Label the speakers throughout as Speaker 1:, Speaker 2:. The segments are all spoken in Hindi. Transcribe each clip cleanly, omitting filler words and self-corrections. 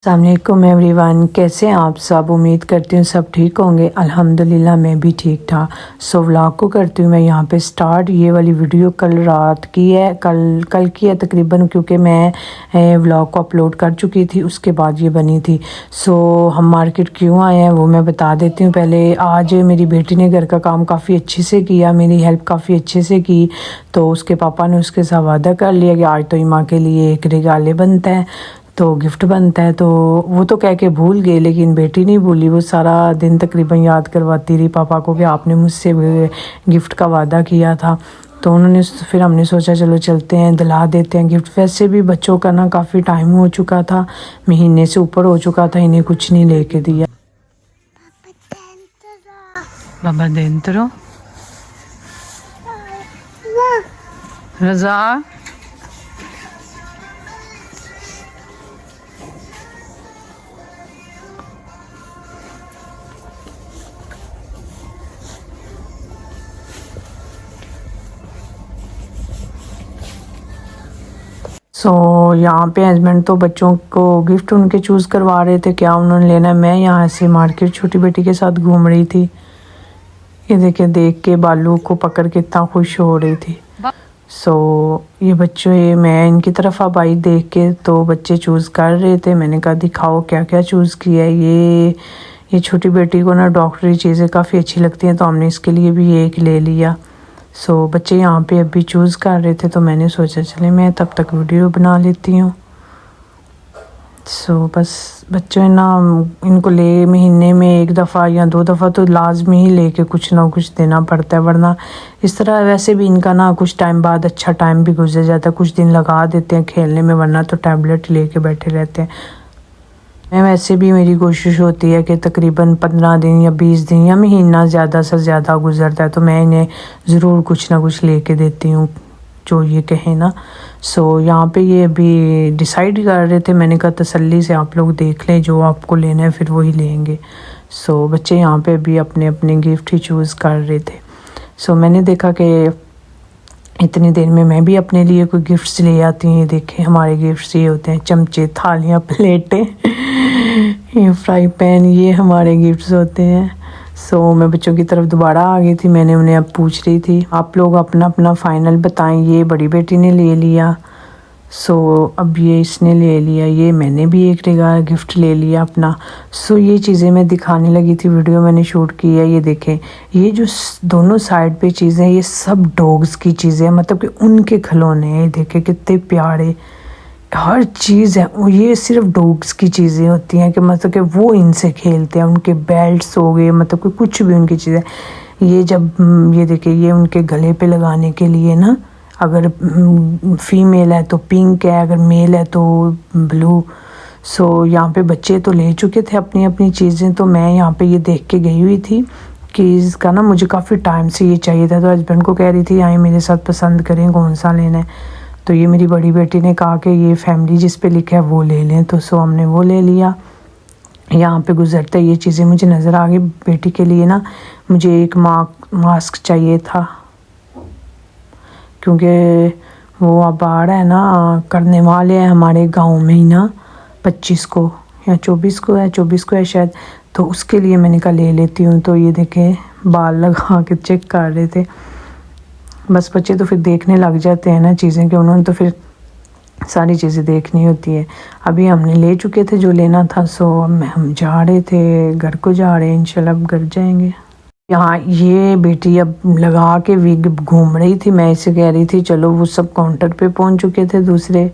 Speaker 1: अस्सलाम वालेकुम एवरीवन, कैसे हैं आप सब। उम्मीद करती हूँ सब ठीक होंगे। अल्हम्दुलिल्लाह मैं भी ठीक था। सो व्लॉग को करती हूँ मैं यहाँ पे स्टार्ट। ये वाली वीडियो कल रात की है, कल की है तकरीबन, क्योंकि मैं व्लॉग को अपलोड कर चुकी थी, उसके बाद ये बनी थी। सो हम मार्केट क्यों आए हैं वो मैं बता देती हूँ। पहले आज मेरी बेटी ने घर का काम काफ़ी अच्छे से किया, मेरी हेल्प काफ़ी अच्छे से की। तो उसके पापा ने उसके साथ वादा कर लिया कि आज तो ईमा के लिए एक रिगाले बनता है, तो गिफ्ट बनता है। तो वो तो कह के भूल गए, लेकिन बेटी नहीं भूली। वो सारा दिन तकरीबन याद करवाती रही पापा को कि आपने मुझसे गिफ्ट का वादा किया था। तो उन्होंने फिर हमने सोचा चलो चलते हैं, दिला देते हैं गिफ्ट। वैसे भी बच्चों का ना काफ़ी टाइम हो चुका था, महीने से ऊपर हो चुका था, इन्हें कुछ नहीं लेके दिया। बाबा देंतरो रजा यहाँ पे हस्बैंड तो बच्चों को गिफ्ट उनके चूज़ करवा रहे थे क्या उन्होंने लेना है। मैं यहाँ से मार्केट छोटी बेटी के साथ घूम रही थी। ये देखे, देख के बालू को पकड़ के इतना खुश हो रही थी। ये बच्चों, ये मैं इनकी तरफ अब आई देख के, तो बच्चे चूज़ कर रहे थे। मैंने कहा दिखाओ क्या क्या चूज़ किया है। ये छोटी बेटी को ना डॉक्टरी चीज़ें काफ़ी अच्छी लगती हैं, तो हमने इसके लिए भी एक ले लिया। बच्चे यहाँ पे अभी चूज़ कर रहे थे, तो मैंने सोचा चले मैं तब तक वीडियो बना लेती हूँ। बस बच्चों ना, इनको ले महीने में एक दफ़ा या दो दफ़ा तो लाजमी ही लेके कुछ ना कुछ देना पड़ता है, वरना इस तरह वैसे भी इनका ना कुछ टाइम बाद अच्छा टाइम भी गुजर जाता है। कुछ दिन लगा देते हैं खेलने में, वरना तो टैबलेट लेके बैठे रहते हैं। मैं वैसे भी मेरी कोशिश होती है कि तकरीबन 15 दिन या 20 दिन या महीना ज़्यादा से ज़्यादा गुजरता है तो मैं इन्हें ज़रूर कुछ ना कुछ लेके देती हूँ जो ये कहें ना। यहाँ पे ये अभी डिसाइड कर रहे थे। मैंने कहा तसल्ली से आप लोग देख लें, जो आपको लेना है फिर वही लेंगे। बच्चे यहाँ पे अभी अपने अपने गिफ्ट ही चूज़ कर रहे थे। मैंने देखा कि इतनी देर में मैं भी अपने लिए कोई गिफ्ट्स ले आती हूँ। ये देखें, हमारे गिफ्ट्स ये होते हैं चमचे, थालियाँ, प्लेटें, ये फ्राई पैन, ये हमारे गिफ्ट्स होते हैं। मैं बच्चों की तरफ दोबारा आ गई थी। मैंने उन्हें अब पूछ रही थी आप लोग अपना अपना फ़ाइनल बताएं। ये बड़ी बेटी ने ले लिया, अब ये इसने ले लिया, ये मैंने भी एक रिगाल गिफ्ट ले लिया अपना। ये चीज़ें मैं दिखाने लगी थी, वीडियो मैंने शूट की है। ये देखें, ये जो दोनों साइड पे चीज़ें, ये सब डॉग्स की चीज़ें हैं, मतलब कि उनके खिलौने हैं। ये देखें कितने प्यारे, हर चीज़ है। ये सिर्फ डॉग्स की चीज़ें होती हैं कि मतलब कि वो इनसे खेलते हैं। उनके बेल्ट्स हो गए, मतलब कि कुछ भी उनकी चीज़ें। ये जब ये देखिए, ये उनके गले पे लगाने के लिए ना, अगर फीमेल है तो पिंक है, अगर मेल है तो ब्लू। यहाँ पे बच्चे तो ले चुके थे अपनी अपनी चीज़ें, तो मैं यहाँ पे ये देख के गई हुई थी कि इसका ना मुझे काफ़ी टाइम से ये चाहिए था। तो हस्बैंड को कह रही थी आए मेरे साथ पसंद करें कौन सा लेना है। तो ये मेरी बड़ी बेटी ने कहा कि ये फैमिली जिस पे लिखा है वो ले लें, तो हमने वो ले लिया। यहाँ पे गुजरते ये चीज़ें मुझे नज़र आ गई। बेटी के लिए ना मुझे एक मास्क चाहिए था, क्योंकि वो अब आ रहा है ना, करने वाले हैं हमारे गांव में ही ना, 25 को या 24 को है, 24 को है शायद। तो उसके लिए मैंने कहा ले लेती हूँ। तो ये देखें, बाल लगा के चेक कर रहे थे। बस बच्चे तो फिर देखने लग जाते हैं ना चीज़ें, कि उन्होंने तो फिर सारी चीज़ें देखनी होती है। अभी हमने ले चुके थे जो लेना था। अब हम जा रहे थे, घर को जा रहे हैं, इंशाल्लाह अब घर जाएंगे। यहाँ ये बेटी अब लगा के विग घूम रही थी। मैं इसे कह रही थी चलो, वो सब काउंटर पे पहुँच चुके थे दूसरे,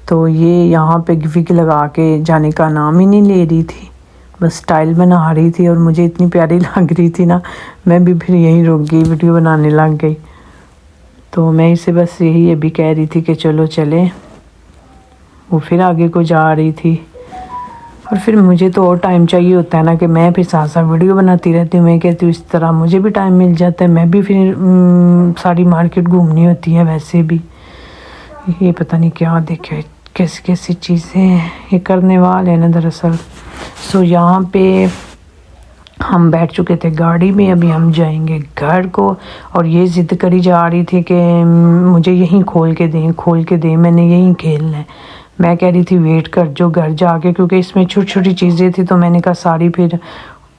Speaker 1: तो ये यहाँ पे विग लगा के जाने का नाम ही नहीं ले रही थी, बस स्टाइल बना रही थी। और मुझे इतनी प्यारी लग रही थी ना, मैं भी फिर यहीं रुक गई, वीडियो बनाने लग गई। तो मैं इसे बस यही अभी कह रही थी कि चलो चलें। वो फिर आगे को जा रही थी, और फिर मुझे तो और टाइम चाहिए होता है ना, कि मैं फिर साथ साथ वीडियो बनाती रहती हूँ। मैं कहती हूँ इस तरह मुझे भी टाइम मिल जाता है, मैं भी फिर सारी मार्केट घूमनी होती है। वैसे भी ये पता नहीं क्या देखे, कैसी कैसी चीज़ें ये करने वाले हैं ना दरअसल। यहाँ पे हम बैठ चुके थे गाड़ी में, अभी हम जाएंगे घर को। और ये ज़िद करी जा रही थी कि मुझे यहीं खोल के दें, मैंने यहीं खेलना है। मैं कह रही थी वेट कर जो घर जाके, क्योंकि इसमें छोटी छोटी चीज़ें थी तो मैंने कहा सारी फिर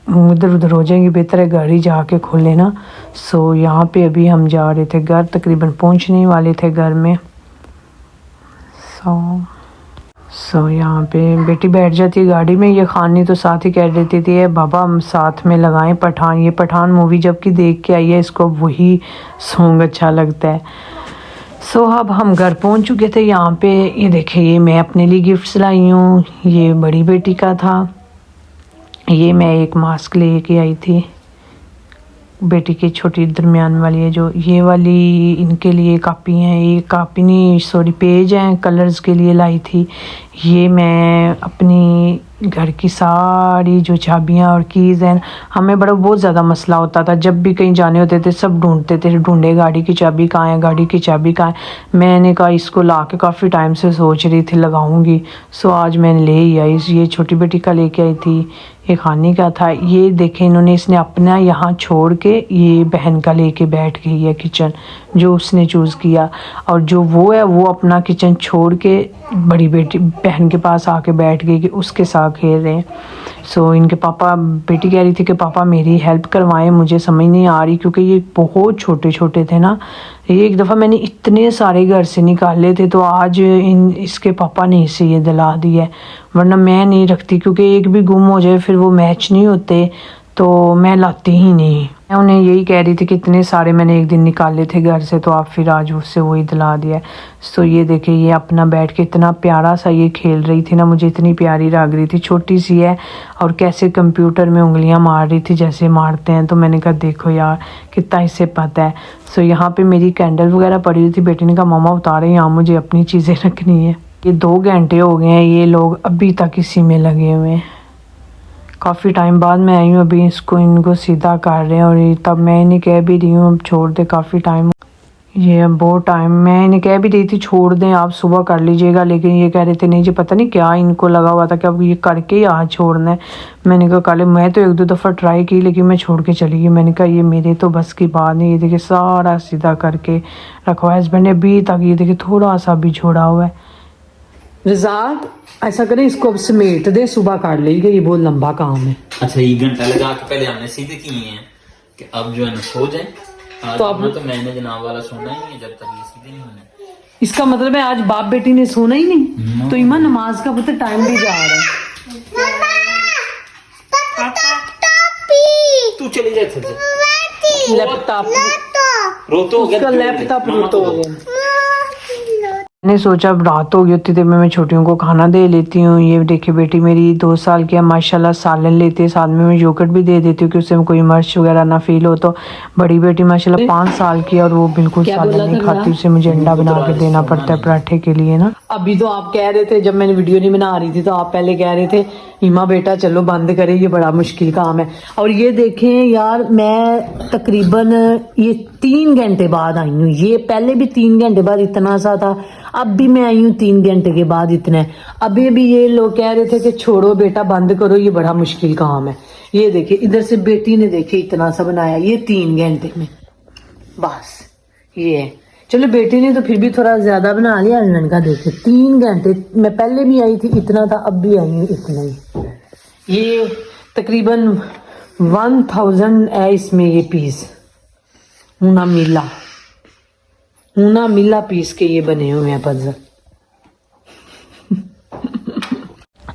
Speaker 1: इधर उधर हो जाएंगी, बेहतर है घर ही जाके खोल लेना। सो यहाँ पे अभी हम जा रहे थे घर, तकरीबन पहुँचने वाले थे घर में। सो यहाँ पे बेटी बैठ जाती है गाड़ी में, ये खानी तो साथ ही कह देती थी बाबा हम साथ में लगाएं पठान। ये पठान मूवी जब की देख के आई है, इसको वही सॉन्ग अच्छा लगता है। सो अब हम घर पहुँच चुके थे। यहाँ पे ये देखिए, ये मैं अपने लिए गिफ्ट्स लाई हूँ, ये बड़ी बेटी का था, ये मैं एक मास्क ले के आई थी बेटी की छोटी दरमियान वाली है जो, ये वाली इनके लिए कापी हैं, ये कापी नहीं सॉरी पेज हैं कलर्स के लिए लाई थी। ये मैं अपनी घर की सारी जो चाबियां और कीज़ हैं, हमें बड़ा बहुत ज़्यादा मसला होता था, जब भी कहीं जाने होते थे सब ढूंढते थे, ढूंढे गाड़ी की चाबी कहाँ है, गाड़ी की चाबी कहाँ है। मैंने कहा इसको ला के काफ़ी टाइम से सोच रही थी लगाऊंगी, सो आज मैंने ले ही आई। ये छोटी बेटी का लेके आई थी, ये खाने का था। ये देखें इन्होंने, इसने अपना यहाँ छोड़ के ये बहन का लेके बैठ गई है किचन, जो उसने चूज़ किया, और जो वो है वो अपना किचन छोड़ के बड़ी बेटी बहन के पास आके बैठ गई कि उसके साथ खेल रहे हैं। सो इनके पापा, बेटी कह रही थी कि पापा मेरी हेल्प करवाएं, मुझे समझ नहीं आ रही क्योंकि ये बहुत छोटे छोटे थे ना। ये एक दफ़ा मैंने इतने सारे घर से निकाले थे, तो आज इसके पापा ने इसे ये दिला दिया है, वरना मैं नहीं रखती क्योंकि एक भी गुम हो जाए फिर वो मैच नहीं होते, तो मैं लाती ही नहीं। मैं उन्हें यही कह रही थी कि इतने सारे मैंने एक दिन निकाले थे घर से, तो आप फिर आज उससे वही दिला दिया। सो ये देखिए, ये अपना बैठ के इतना प्यारा सा ये खेल रही थी ना, मुझे इतनी प्यारी लग रही थी, छोटी सी है और कैसे कंप्यूटर में उंगलियां मार रही थी जैसे मारते हैं। तो मैंने कहा देखो यार कितना इसे पता है। सो यहाँ पे मेरी कैंडल वगैरह पड़ी हुई थी, बेटी ने कहा मामा उतारे, यहाँ मुझे अपनी चीज़ें रखनी है। ये 2 घंटे हो गए हैं, ये लोग अभी तक इसी में लगे हुए हैं। काफ़ी टाइम बाद मैं आई हूँ, अभी इसको इनको सीधा कर रहे हैं, और ये तब मैं इन्हें कह भी रही हूँ अब छोड़ दे, काफ़ी टाइम ये बहुत टाइम मैं इन्हें कह भी रही थी छोड़ दें आप सुबह कर लीजिएगा, लेकिन ये कह रहे थे नहीं जी पता नहीं क्या इनको लगा हुआ था कि अब ये करके ही आज छोड़ना है। मैंने कहा कल मैं तो 1-2 दफ़ा ट्राई की लेकिन मैं छोड़ के चली गई। मैंने कहा ये मेरे तो बस की बात नहीं। ये देखिए सारा सीधा करके रखा हुआ है, हस्बैंड ने अभी तक ये देखिए थोड़ा सा भी छोड़ा हुआ है। रिजाक ऐसा करें इसको अब समेट दे, सुबह काट लेगा, ये बहुत लंबा काम है।
Speaker 2: अच्छा, 1 घंटा लगा के पहले हमने सीधे किए हैं कि अब जो है ना सो जाए।
Speaker 1: तो अब
Speaker 2: तो मैंने जनाब वाला सोना ही है जब तक ये सीधे नहीं होने।
Speaker 1: इसका मतलब है आज बाप बेटी ने सोना ही नहीं। तो इमा नमाज का पता टाइम भी जा रहा है।
Speaker 2: तू चली जाए
Speaker 1: लैपटॉप
Speaker 2: रोतो हो गया,
Speaker 1: उसका लैपटॉप रोतो हो गया। मैंने सोचा अब रात हो गई होती तो मैं छोटियों को खाना दे लेती हूँ। ये देखिए बेटी मेरी 2 साल की है, माशाल्लाह सालन लेती है, साथ में मैं योगर्ट भी दे देती हूँ कि उससे कोई मर्च वगैरह ना फील हो। तो बड़ी बेटी माशाल्लाह 5 साल की है और वो बिल्कुल सालन नहीं खाती, उसे मुझे अंडा बना के देना पड़ता है पराठे के लिए ना। अभी तो आप कह रहे थे जब मैंने वीडियो नहीं बना रही थी तो आप पहले कह रहे थे ईमा बेटा चलो बंद करे, ये बड़ा मुश्किल काम है। और ये देखें यार मैं तकरीबन ये 3 घंटे बाद आई हूँ, ये पहले भी 3 घंटे बाद इतना सा था, अब भी मैं आई हूँ 3 घंटे के बाद इतना है। अभी भी ये लोग कह रहे थे कि छोड़ो बेटा बंद करो, ये बड़ा मुश्किल काम है। ये देखिए इधर से बेटी ने देखिए इतना सा बनाया, ये 3 घंटे में बस ये है। चलो बेटी ने तो फिर भी थोड़ा ज्यादा बना लिया, हस्बैंड का देखिए 3 घंटे। मैं पहले भी आई थी इतना था, अब भी आई हूँ इतना ही। ये तकरीबन 1000 है इसमें ये पीस, ऊना मिला पीस के ये बने हुए हैं पजल।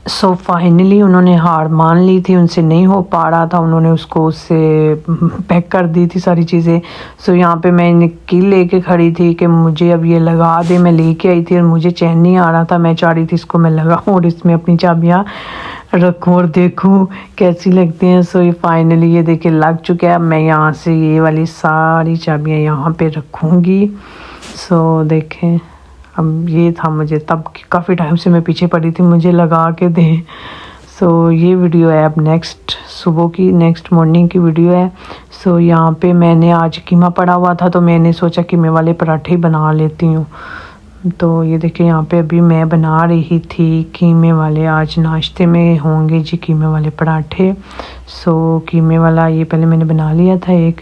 Speaker 1: सो फाइनली उन्होंने हार मान ली थी, उनसे नहीं हो पा रहा था, उन्होंने उसको उससे पैक कर दी थी सारी चीज़ें। सो यहाँ पे मैं कील लेके खड़ी थी कि मुझे अब ये लगा दे। मैं लेके आई थी और मुझे चैन नहीं आ रहा था, मैं चाह रही थी इसको मैं लगाऊँ और इसमें अपनी चाबियाँ रखूँ और देखूँ कैसी लगती हैं। सो ये फाइनली ये देखिए लग चुका है। मैं यहाँ से ये वाली सारी चाबियाँ यहाँ पे रखूँगी। सो देखें अब ये था, मुझे तब काफ़ी टाइम से मैं पीछे पड़ी थी मुझे लगा के दें। सो ये वीडियो है अब नेक्स्ट सुबह की, नेक्स्ट मॉर्निंग की वीडियो है। सो यहाँ पे मैंने आज कीमा पड़ा हुआ था तो मैंने सोचा कीमे वाले पराठे बना लेती हूँ। तो ये देखिए यहाँ पे अभी मैं बना रही थी कीमे वाले, आज नाश्ते में होंगे जी कीमे वाले पराठे। सो कीमे वाला ये पहले मैंने बना लिया था एक।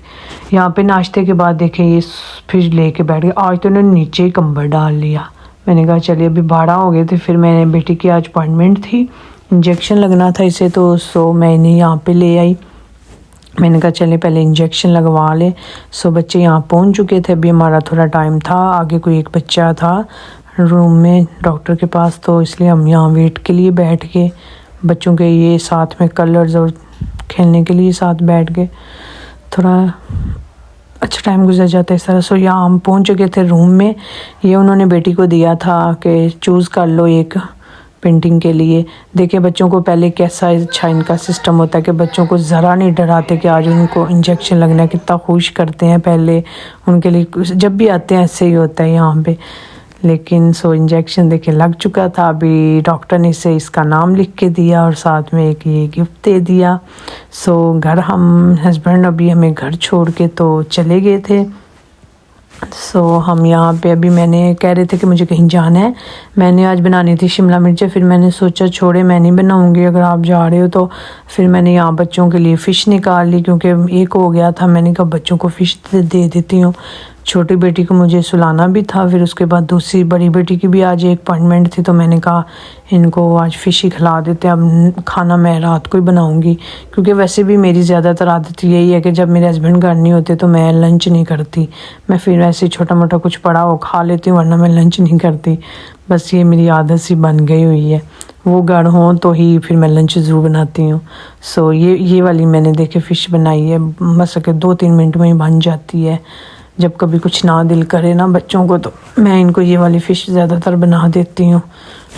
Speaker 1: यहाँ पे नाश्ते के बाद देखें ये फिर लेके बैठ गए। आज तो उन्होंने नीचे ही कंबल डाल लिया, मैंने कहा चलिए अभी 12 हो गए थे, फिर मैंने बेटी की आज अपॉइंटमेंट थी, इंजेक्शन लगना था इसे, तो सो मैं इन्हें यहाँ पे ले आई। मैंने कहा चले पहले इंजेक्शन लगवा ले। सो बच्चे यहाँ पहुँच चुके थे, अभी हमारा थोड़ा टाइम था, आगे कोई एक बच्चा था रूम में डॉक्टर के पास, तो इसलिए हम यहाँ वेट के लिए बैठ गए। बच्चों के ये साथ में कलर्स और खेलने के लिए साथ बैठ गए, थोड़ा अच्छा टाइम गुजर जाता है इस तरह। सो यहाँ हम पहुँच चुके थे रूम में। ये उन्होंने बेटी को दिया था कि चूज़ कर लो एक पेंटिंग के लिए। देखिए बच्चों को पहले कैसा अच्छा इनका सिस्टम होता है कि बच्चों को ज़रा नहीं डराते कि आज उनको इंजेक्शन लगना है, कितना खुश करते हैं पहले उनके लिए। जब भी आते हैं ऐसे ही होता है यहाँ पे। लेकिन सो इंजेक्शन देखिए लग चुका था, अभी डॉक्टर ने इसे इसका नाम लिख के दिया और साथ में एक ये गिफ्ट दे दिया। सो घर हम हस्बैंड अभी हमें घर छोड़ के तो चले गए थे। सो हम यहाँ पे अभी मैंने कह रहे थे कि मुझे कहीं जाना है, मैंने आज बनानी थी शिमला मिर्चें, फिर मैंने सोचा छोड़े मैं नहीं बनाऊँगी, अगर आप जा रहे हो तो। फिर मैंने यहाँ बच्चों के लिए फ़िश निकाल ली, क्योंकि एक हो गया था, मैंने कहा बच्चों को फ़िश दे देती हूँ। छोटी बेटी को मुझे सुलाना भी था, फिर उसके बाद दूसरी बड़ी बेटी की भी आज एक अपॉइंटमेंट थी, तो मैंने कहा इनको आज फ़िश ही खिला देते हैं। अब खाना मैं रात को ही बनाऊंगी, क्योंकि वैसे भी मेरी ज़्यादातर आदत यही है कि जब मेरे हस्बैंड घर नहीं होते तो मैं लंच नहीं करती, मैं फिर वैसे छोटा मोटा कुछ पड़ा हो खा लेती हूँ, वरना मैं लंच नहीं करती। बस ये मेरी आदत सी बन गई हुई है, वो घर हों तो ही फिर मैं लंच ज़रूर बनाती हूँ। सो ये वाली मैंने देखे फ़िश बनाई है, बस के 2-3 मिनट में ही बन जाती है। जब कभी कुछ ना दिल करे ना बच्चों को, तो मैं इनको ये वाली फ़िश ज़्यादातर बना देती हूँ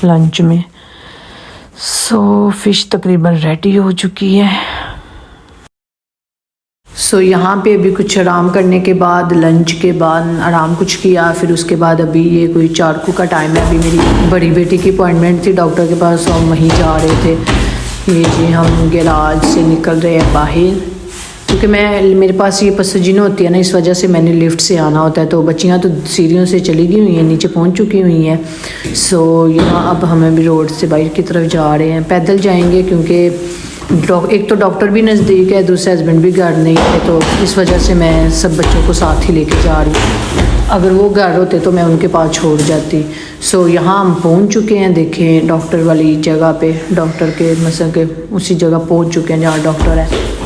Speaker 1: लंच में। सो फ़िश तकरीबन रेडी हो चुकी है। सो यहाँ पे अभी कुछ आराम करने के बाद, लंच के बाद आराम कुछ किया, फिर उसके बाद अभी ये कोई 4 का टाइम है। अभी मेरी बड़ी बेटी की अपॉइंटमेंट थी डॉक्टर के पास, तो हम वहीं जा रहे थे। ये जी हम गैराज से निकल रहे हैं बाहर, क्योंकि मेरे पास ये पसजीन होती है ना, इस वजह से मैंने लिफ्ट से आना होता है। तो बच्चियाँ तो सीढ़ियों से चली गई हुई हैं, नीचे पहुँच चुकी हुई हैं। सो यहाँ अब हम अभी रोड से बाहर की तरफ जा रहे हैं, पैदल जाएंगे, क्योंकि एक तो डॉक्टर भी नज़दीक है, दूसरे हस्बैंड भी घर नहीं है, तो इस वजह से मैं सब बच्चों को साथ ही लेके जा रही हूँ। अगर वो घर होते तो मैं उनके पास छोड़ जाती। सो यहाँ हम पहुँच चुके हैं, देखें डॉक्टर वाली जगह पे, डॉक्टर के मतलब के उसी जगह पहुँच चुके हैं जहाँ डॉक्टर है।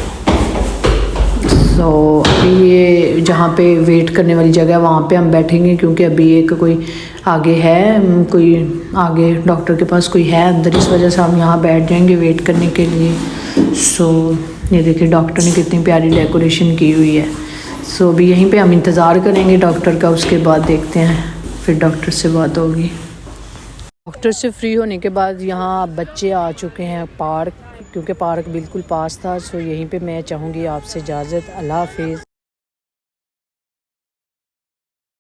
Speaker 1: सो अभी ये जहाँ पे वेट करने वाली जगह है वहाँ पे हम बैठेंगे, क्योंकि अभी एक कोई आगे है, कोई आगे डॉक्टर के पास कोई है अंदर, इस वजह से हम यहाँ बैठ जाएंगे वेट करने के लिए। सो ये देखिए डॉक्टर ने कितनी प्यारी डेकोरेशन की हुई है। सो अभी यहीं पे हम इंतज़ार करेंगे डॉक्टर का, उसके बाद देखते हैं फिर डॉक्टर से बात होगी। डॉक्टर से फ्री होने के बाद यहाँ बच्चे आ चुके हैं पार्क, क्योंकि पार्क बिल्कुल पास था। सो यहीं पे मैं चाहूँगी आपसे इजाज़त। अल्लाह हाफिज़।